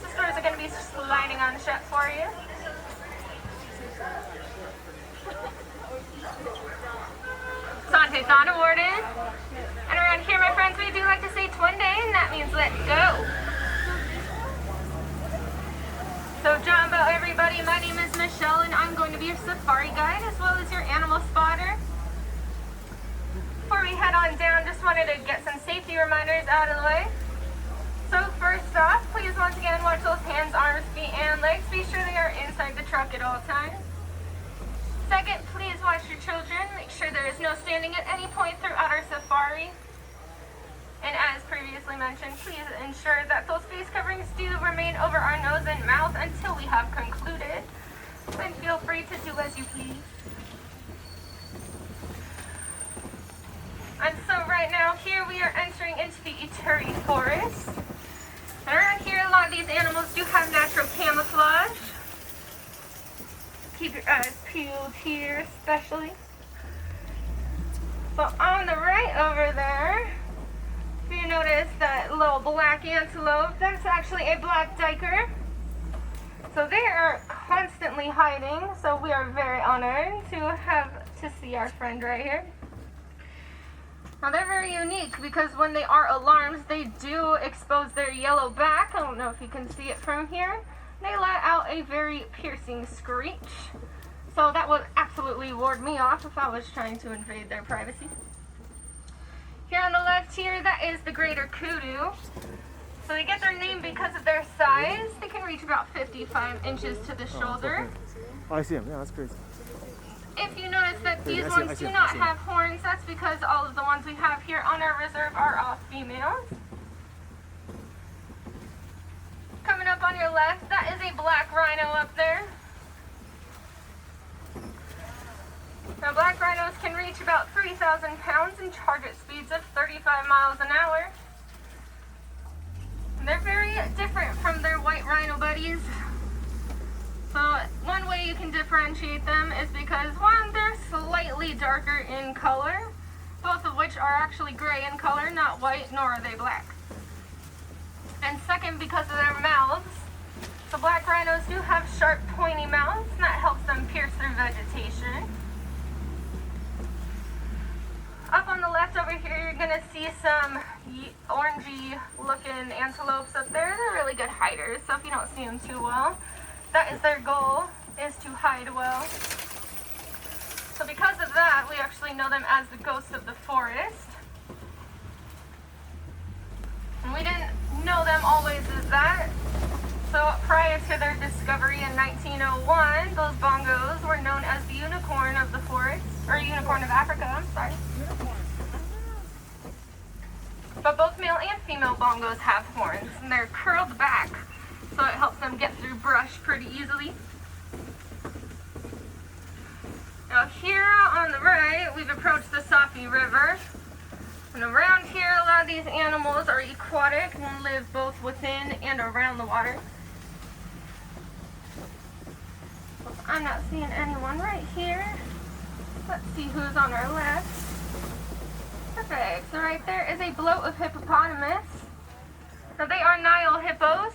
Sisters are going to be sliding on shut for you. Sante's on awarded. And around here, my friends, we do like to say twin day, and that means let's go. So jumbo everybody, my name is Michelle, and I'm going to be your safari guide as well as your animal spotter. Before we head on down, just wanted to get some safety reminders out of the way. So first off, please once again watch those hands, arms, feet, and legs. Be sure they are inside the truck at all times. Second, please watch your children. Make sure there is no standing at any point throughout our safari. And as previously mentioned, please ensure that those face coverings do remain over our nose and mouth until we have concluded. Then feel free to do as you please. And so right now, here we are entering into the Ituri Forest. And around here, a lot of these animals do have natural camouflage. Keep your eyes peeled here, especially. So on the right over there, if you notice that little black antelope, that's actually a black duiker. So they are constantly hiding, so we are very honored to see our friend right here. Now they're very unique because when they are alarmed, they do expose their yellow back. I don't know if you can see it from here. They let out a very piercing screech. So that would absolutely ward me off if I was trying to invade their privacy. Here on the left here, that is the greater kudu. So they get their name because of their size. They can reach about 55 inches to the shoulder. Oh, I see him. Yeah, that's crazy. If you notice that these ones do not have horns, that's because all of the ones we have here on our reserve are all females. Coming up on your left, that is a black rhino up there. Now black rhinos can reach about 3,000 pounds and charge at speeds of 35 miles an hour. And they're very different from their white rhino buddies. So one way you can differentiate them is because, one, they're slightly darker in color, both of which are actually gray in color, not white, nor are they black. And second, because of their mouths. So black rhinos do have sharp, pointy mouths, and that helps them pierce through vegetation. Up on the left over here, you're going to see some orangey looking antelopes up there. They're really good hiders, so if you don't see them too well, that is their goal, is to hide well. So because of that, we actually know them as the ghosts of the forest. And we didn't know them always as that. So prior to their discovery in 1901, those bongos were known as the unicorn of the forest, or unicorn of Africa, I'm sorry. But both male and female bongos have horns, and they're curled back, so it helps them get through brush pretty easily. Now here on the right, we've approached the Safi River. And around here, a lot of these animals are aquatic and live both within and around the water. I'm not seeing anyone right here. Let's see who's on our left. Perfect. So right there is a bloat of hippopotamus. Now they are Nile hippos.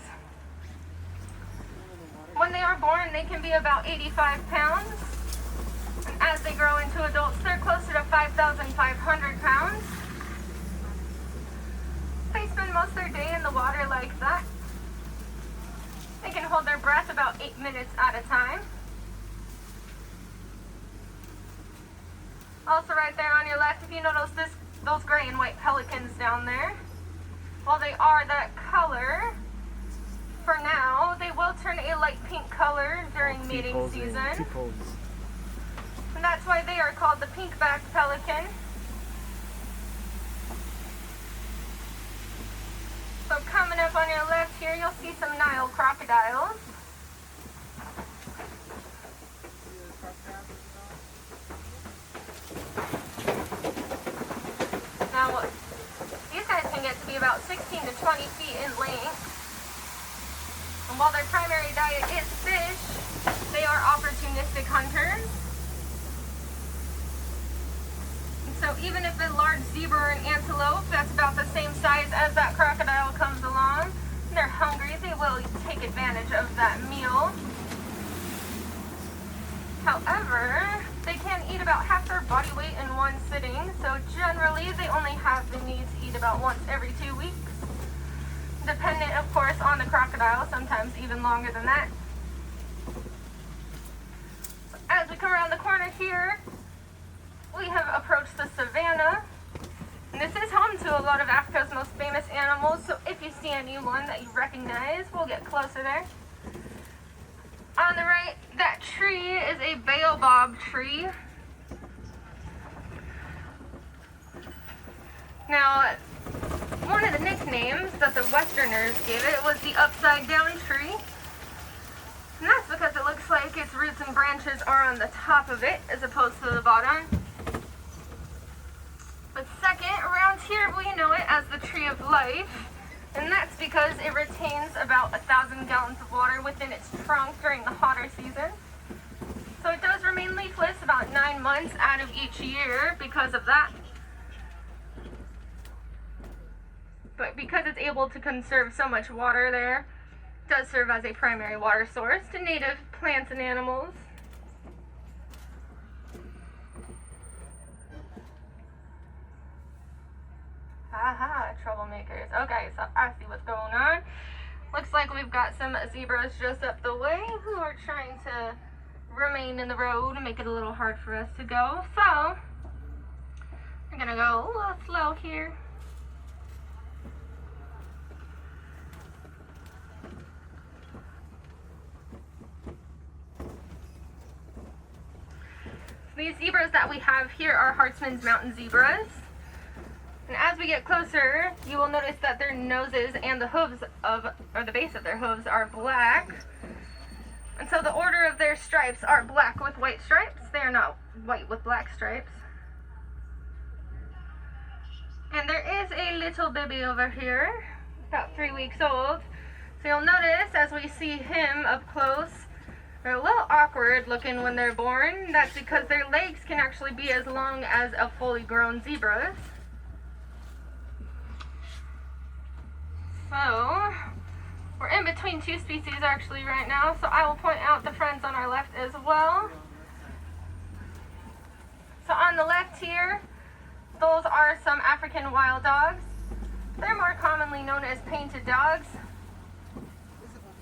When they are born, they can be about 85 pounds. And as they grow into adults, they're closer to 5,500 pounds. They spend most of their day in the water like that. They can hold their breath about 8 minutes at a time. Also right there on your left, if you notice those gray and white pelicans down there, while they are that color, for now, they will turn a light pink color during mating season. And that's why they are called the pink-backed pelican. So coming up on your left here, you'll see some Nile crocodiles. Now, these guys can get to be about 16 to 20 feet in length. And while their primary diet is fish, they are opportunistic hunters. And so even if a large zebra or an antelope that's about the same size as that crocodile comes along, and they're hungry, they will take advantage of that meal. However, they can eat about half their body weight in one sitting, so generally they only have the need to eat about once every 2 weeks. Dependent, of course, on the crocodile, sometimes even longer than that. So as we come around the corner here, we have approached the savannah. And this is home to a lot of Africa's most famous animals, so if you see anyone that you recognize, we'll get closer there. On the right, that tree is a baobab tree. Now, one of the nicknames that the Westerners gave it was the upside down tree. And that's because it looks like its roots and branches are on the top of it as opposed to the bottom. But second, around here we know it as the tree of life. And that's because it retains about 1,000 gallons of water within its trunk during the hotter season. So it does remain leafless about 9 months out of each year because of that. But because it's able to conserve so much water there, it does serve as a primary water source to native plants and animals. Aha, troublemakers. Okay, so I see what's going on. Looks like we've got some zebras just up the way who are trying to remain in the road and make it a little hard for us to go. So, I'm gonna go a little slow here. These zebras that we have here are Hartsman's mountain zebras. And as we get closer, you will notice that their noses and the hooves or the base of their hooves are black. And so the order of their stripes are black with white stripes. They are not white with black stripes. And there is a little baby over here, about 3 weeks old. So you'll notice as we see him up close, they're a little awkward looking when they're born. That's because their legs can actually be as long as a fully grown zebra's. So, we're in between two species actually right now, so I will point out the friends on our left as well. So on the left here, those are some African wild dogs. They're more commonly known as painted dogs.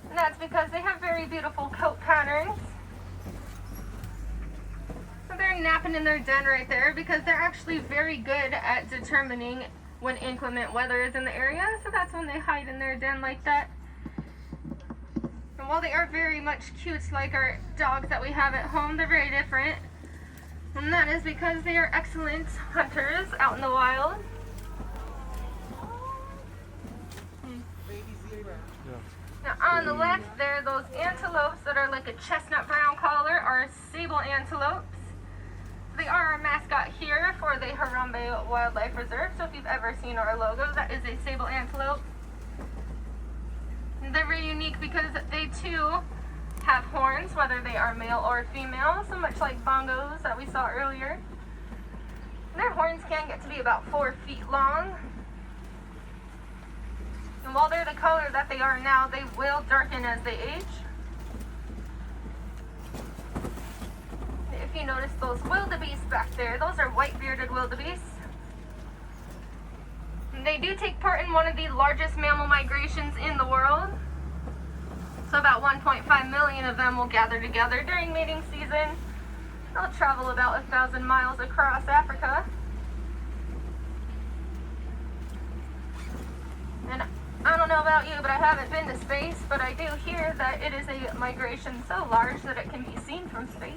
And that's because they have very beautiful coat patterns. So they're napping in their den right there because they're actually very good at determining when inclement weather is in the area, so that's when they hide in their den like that. And while they are very much cute like our dogs that we have at home, they're very different. And that is because they are excellent hunters out in the wild. Now on the left there, those antelopes that are like a chestnut brown color are sable antelopes. They are our mascot here for the Harambe Wildlife Reserve, so if you've ever seen our logo, that is a sable antelope. And they're very unique because they too have horns, whether they are male or female, so much like bongos that we saw earlier. And their horns can get to be about 4 feet long. And while they're the color that they are now, they will darken as they age. If you notice those wildebeest back there, those are white-bearded wildebeest. And they do take part in one of the largest mammal migrations in the world. So about 1.5 million of them will gather together during mating season. They'll travel about 1,000 miles across Africa. And about you, but I haven't been to space, but I do hear that it is a migration so large that it can be seen from space.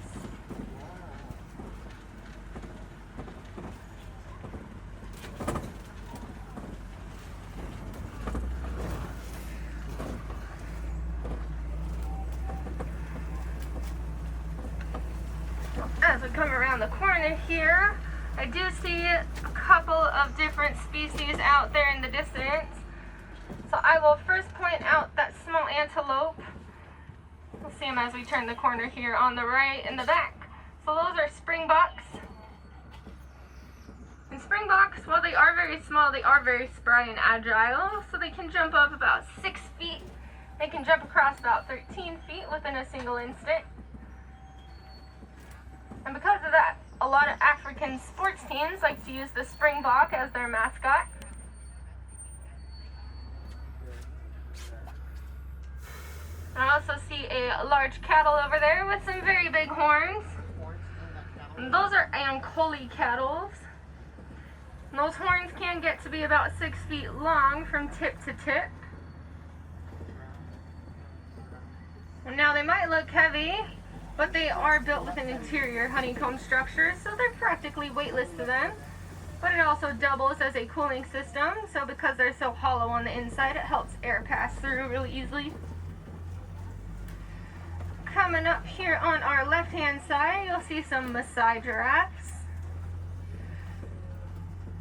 As we come around the corner here, I do see a couple of different species out there in the distance. So I will first point out that small antelope. We'll see them as we turn the corner here on the right in the back. So those are springboks. And springboks, while they are very small, they are very spry and agile. So they can jump up about 6 feet. They can jump across about 13 feet within a single instant. And because of that, a lot of African sports teams like to use the springbok as their mascot. I also see a large cattle over there with some very big horns. And those are Ankole cattle. And those horns can get to be about 6 feet long from tip to tip. And now they might look heavy, but they are built with an interior honeycomb structure, so they're practically weightless to them. But it also doubles as a cooling system, so because they're so hollow on the inside, it helps air pass through really easily. Coming up here on our left-hand side, you'll see some Maasai giraffes.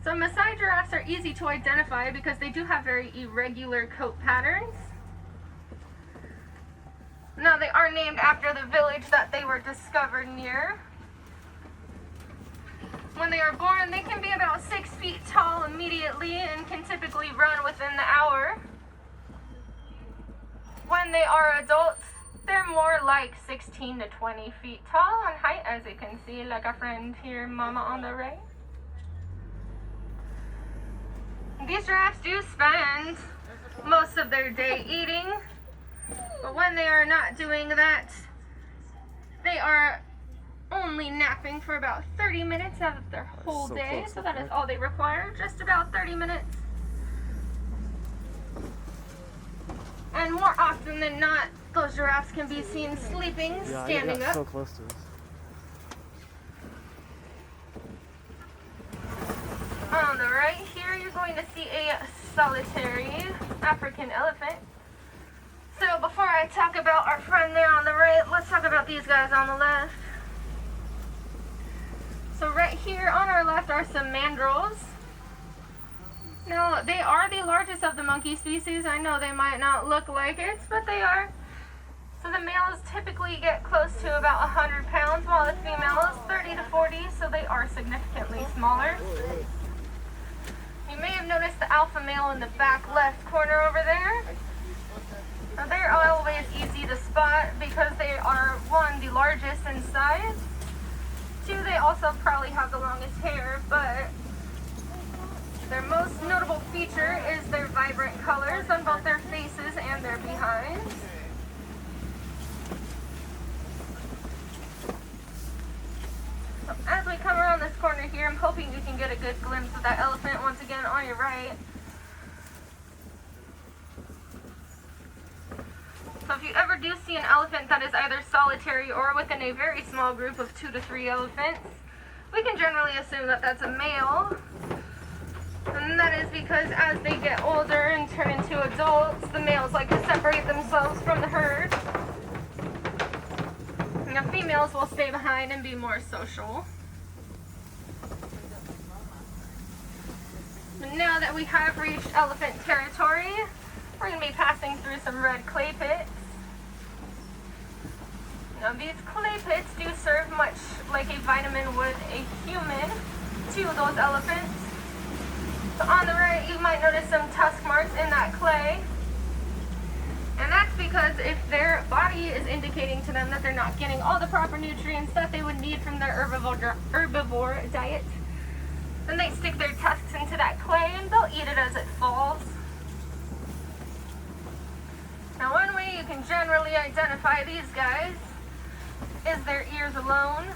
So Maasai giraffes are easy to identify because they do have very irregular coat patterns. Now they are named after the village that they were discovered near. When they are born, they can be about 6 feet tall immediately and can typically run within the hour. When they are adults, they're more like 16 to 20 feet tall in height, as you can see, like a friend here, Mama on the right. These giraffes do spend most of their day eating, but when they are not doing that, they are only napping for about 30 minutes out of their whole day. So that is all they require, just about 30 minutes. And more often than not, those giraffes can be seen sleeping, standing up. So close to us. On the right here, you're going to see a solitary African elephant. So before I talk about our friend there on the right, let's talk about these guys on the left. So right here on our left are some mandrills. Now, they are the largest of the monkey species. I know they might not look like it, but they are. So the males typically get close to about 100 pounds, while the females 30 to 40, so they are significantly smaller. You may have noticed the alpha male in the back left corner over there. Now, they're always easy to spot because they are, one, the largest in size. Two, they also probably have the longest hair, but their most notable feature is their vibrant colors on both their faces and their behinds. So as we come around this corner here, I'm hoping you can get a good glimpse of that elephant once again on your right. So if you ever do see an elephant that is either solitary or within a very small group of 2 to 3 elephants, we can generally assume that that's a male. And that is because as they get older and turn into adults, the males like to separate themselves from the herd. And the females will stay behind and be more social. But now that we have reached elephant territory, we're going to be passing through some red clay pits. Now these clay pits do serve much like a vitamin would a human to those elephants. So on the right, you might notice some tusk marks in that clay. And that's because if their body is indicating to them that they're not getting all the proper nutrients that they would need from their herbivore diet, then they stick their tusks into that clay and they'll eat it as it falls. Now one way you can generally identify these guys is their ears alone.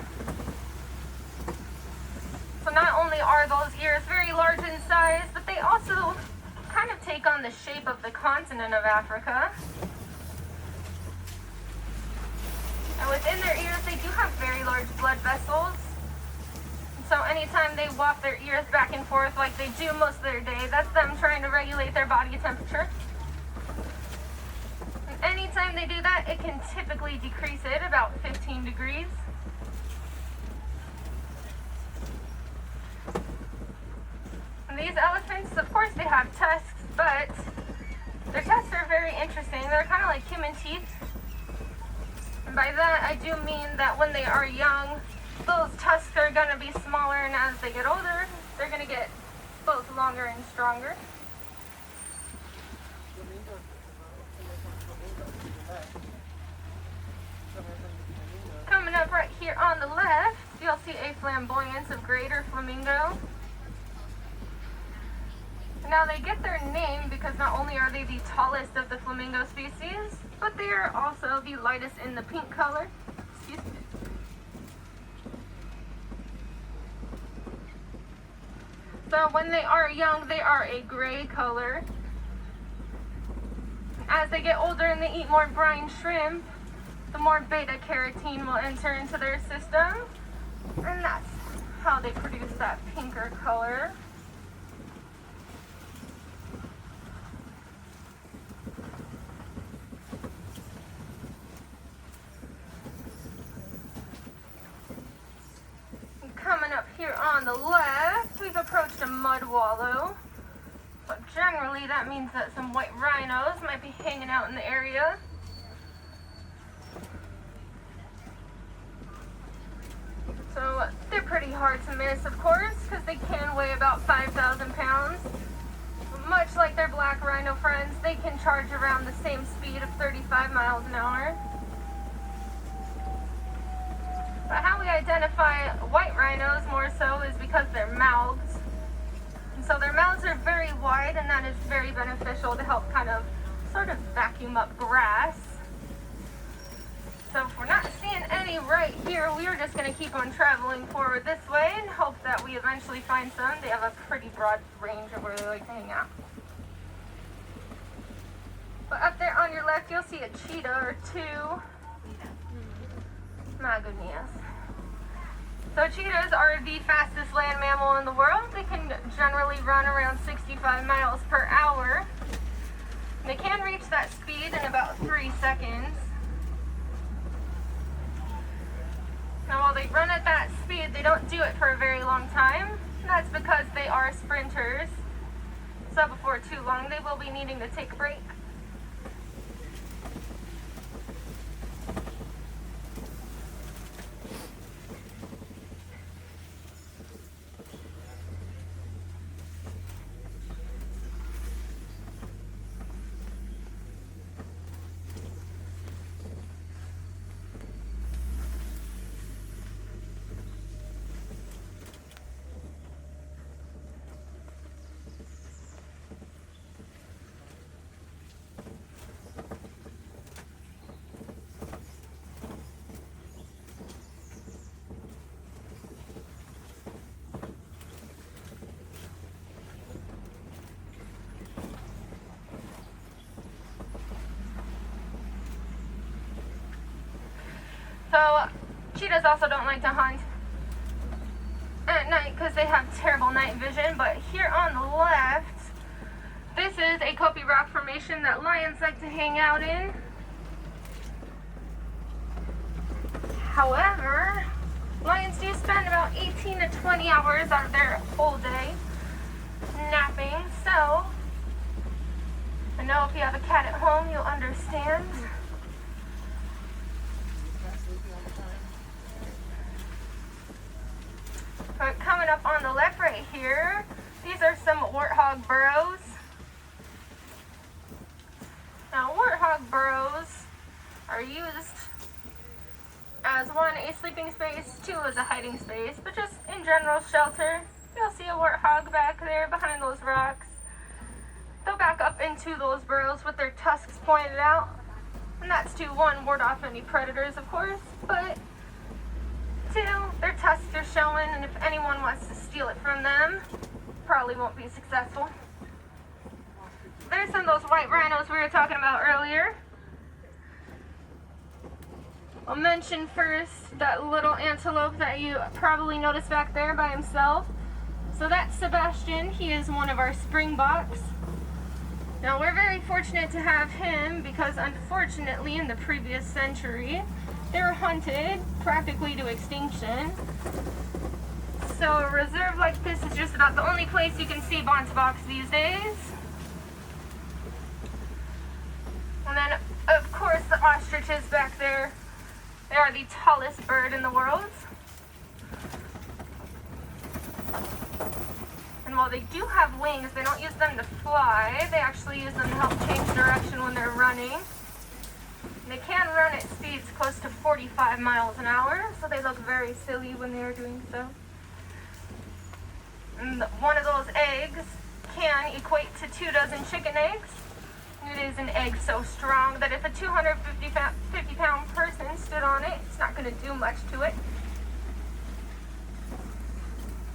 So not only are those ears very large in size, but they also kind of take on the shape of the continent of Africa. And within their ears, they do have very large blood vessels. So anytime they walk their ears back and forth like they do most of their day, that's them trying to regulate their body temperature. And anytime they do that, it can typically decrease it about 15 degrees. And these elephants, of course, they have tusks, but their tusks are very interesting. They're kind of like human teeth. And by that, I do mean that when they are young, those tusks are going to be smaller, and as they get older, they're going to get both longer and stronger. Coming up right here on the left, you'll see a flamboyance of greater flamingo. Now they get their name because not only are they the tallest of the flamingo species, but they are also the lightest in the pink color. Excuse me. So when they are young, they are a gray color. As they get older and they eat more brine shrimp, the more beta carotene will enter into their system, and that's how they produce that pinker color. Coming up here on the left, we've approached a mud wallow. So generally that means that some white rhinos might be hanging out in the area. So they're pretty hard to miss, of course, because they can weigh about 5,000 pounds. Much like their black rhino friends, they can charge around the same speed of 35 miles an hour. But how we identify white rhinos more so is because their mouths. And so their mouths are very wide, and that is very beneficial to help kind of sort of vacuum up grass. So if we're not seeing any right here, we are just going to keep on traveling forward this way and hope that we eventually find some. They have a pretty broad range of where they like to hang out. But up there on your left, you'll see a cheetah or two. My goodness. So cheetahs are the fastest land mammal in the world. They can generally run around 65 miles per hour. They can reach that speed in about 3 seconds. Now while they run at that speed, they don't do it for a very long time. That's because they are sprinters. So before too long, they will be needing to take a break. So cheetahs also don't like to hunt at night because they have terrible night vision. But here on the left, this is a Kopi rock formation that lions like to hang out in. However, lions do spend about 18 to 20 hours out of their whole day napping. So I know if you have a cat at home, you'll understand. But coming up on the left right here, these are some warthog burrows. Now warthog burrows are used as one, a sleeping space, two, as a hiding space, but just in general shelter. You'll see a warthog back there behind those rocks. They'll back up into those burrows with their tusks pointed out, and that's to, one, ward off any predators, of course, but two, their tusks are showing, and if anyone wants to steal it from them, probably won't be successful. some of those white rhinos we were talking about earlier. I'll mention first that little antelope that you probably noticed back there by himself. So that's Sebastian. He is one of our springboks. Now we're very fortunate to have him because unfortunately in the previous century they were hunted practically to extinction. So a reserve like this is just about the only place you can see boks these days. And then of course the ostriches back there. They are the tallest bird in the world. And while they do have wings, they don't use them to fly. They actually use them to help change direction when they're running. They can run at speeds close to 45 miles an hour, so they look very silly when they are doing so. And one of those eggs can equate to 24 chicken eggs. It is an egg so strong that if a 250-pound person stood on it, it's not going to do much to it.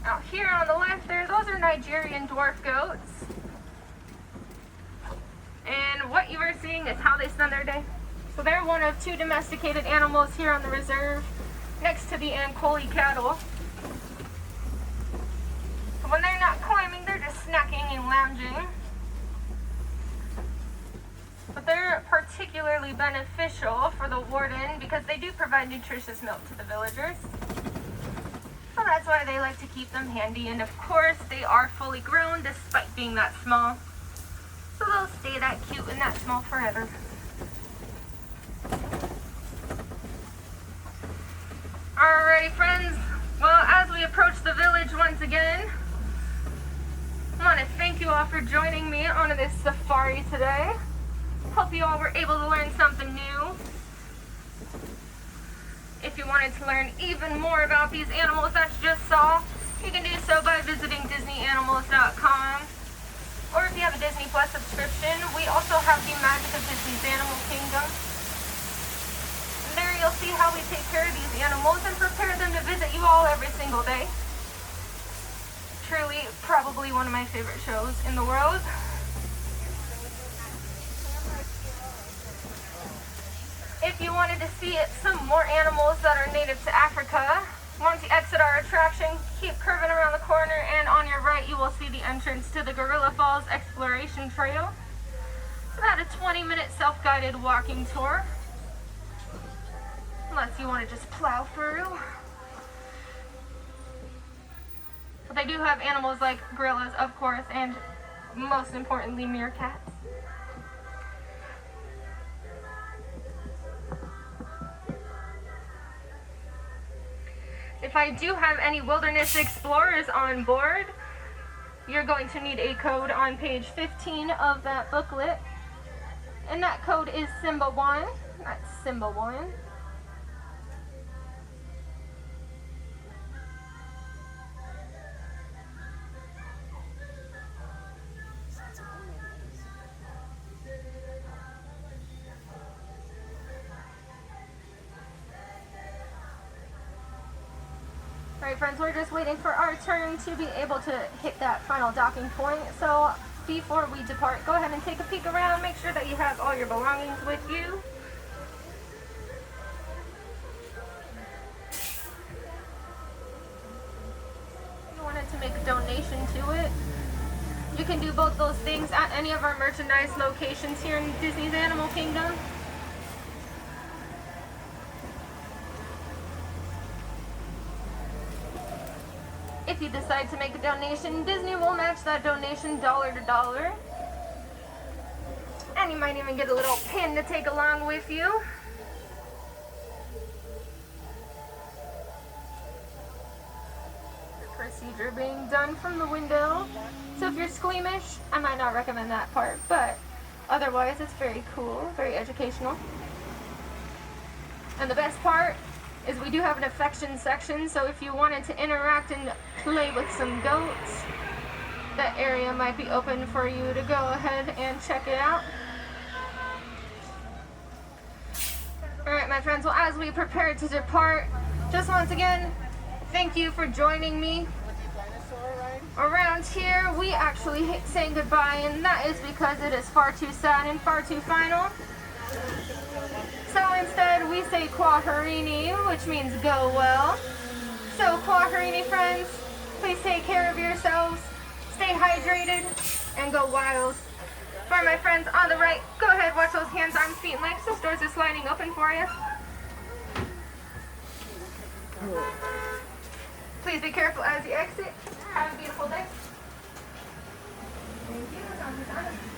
Out here on the left there, those are Nigerian dwarf goats. And what you are seeing is how they spend their day. So they're one of 2 domesticated animals here on the reserve, next to the Ankoli cattle. So when they're not climbing, they're just snacking and lounging. But they're particularly beneficial for the warden because they do provide nutritious milk to the villagers. So that's why they like to keep them handy. And of course, they are fully grown despite being that small. So they'll stay that cute and that small forever. Alrighty friends, well as we approach the village once again, I want to thank you all for joining me on this safari today. Hope you all were able to learn something new. If you wanted to learn even more about these animals that you just saw, you can do so by visiting DisneyAnimals.com. Or if you have a Disney Plus subscription, we also have the Magic of Disney's Animal Kingdom. And there you'll see how we take care of these animals and prepare them to visit you all every single day. Truly, probably one of my favorite shows in the world. If you wanted to see some more animals that are native to Africa, once you exit our attraction, keep curving around the corner and on your right you will see the entrance to the Gorilla Falls Exploration Trail. It's about a 20-minute self-guided walking tour, unless you want to just plow through. But they do have animals like gorillas, of course, and most importantly, meerkats. If I do have any wilderness explorers on board, you're going to need a code on page 15 of that booklet. And that code is Simba 1. That's Simba 1. Alright friends, we're just waiting for our turn to be able to hit that final docking point. So before we depart, go ahead and take a peek around, make sure that you have all your belongings with you. If you wanted to make a donation to it, you can do both those things at any of our merchandise locations here in Disney's Animal Kingdom. If you decide to make a donation, Disney will match that donation dollar to dollar. And you might even get a little pin to take along with you. The procedure being done from the window. So if you're squeamish, I might not recommend that part, but otherwise it's very cool, very educational. And the best part is we do have an affection section, so if you wanted to interact and play with some goats, that area might be open for you to go ahead and check it out. Alright my friends, well as we prepare to depart, just once again, thank you for joining me. With the dinosaur ride? Around here, we actually say goodbye, and that is because it is far too sad and far too final. So instead, we say Kwaherini, which means go well. So Kwaherini friends, please take care of yourselves, stay hydrated, and go wild. For my friends on the right, go ahead, watch those hands, arms, feet, and legs. Those doors are sliding open for you. Please be careful as you exit. Have a beautiful day. Thank you.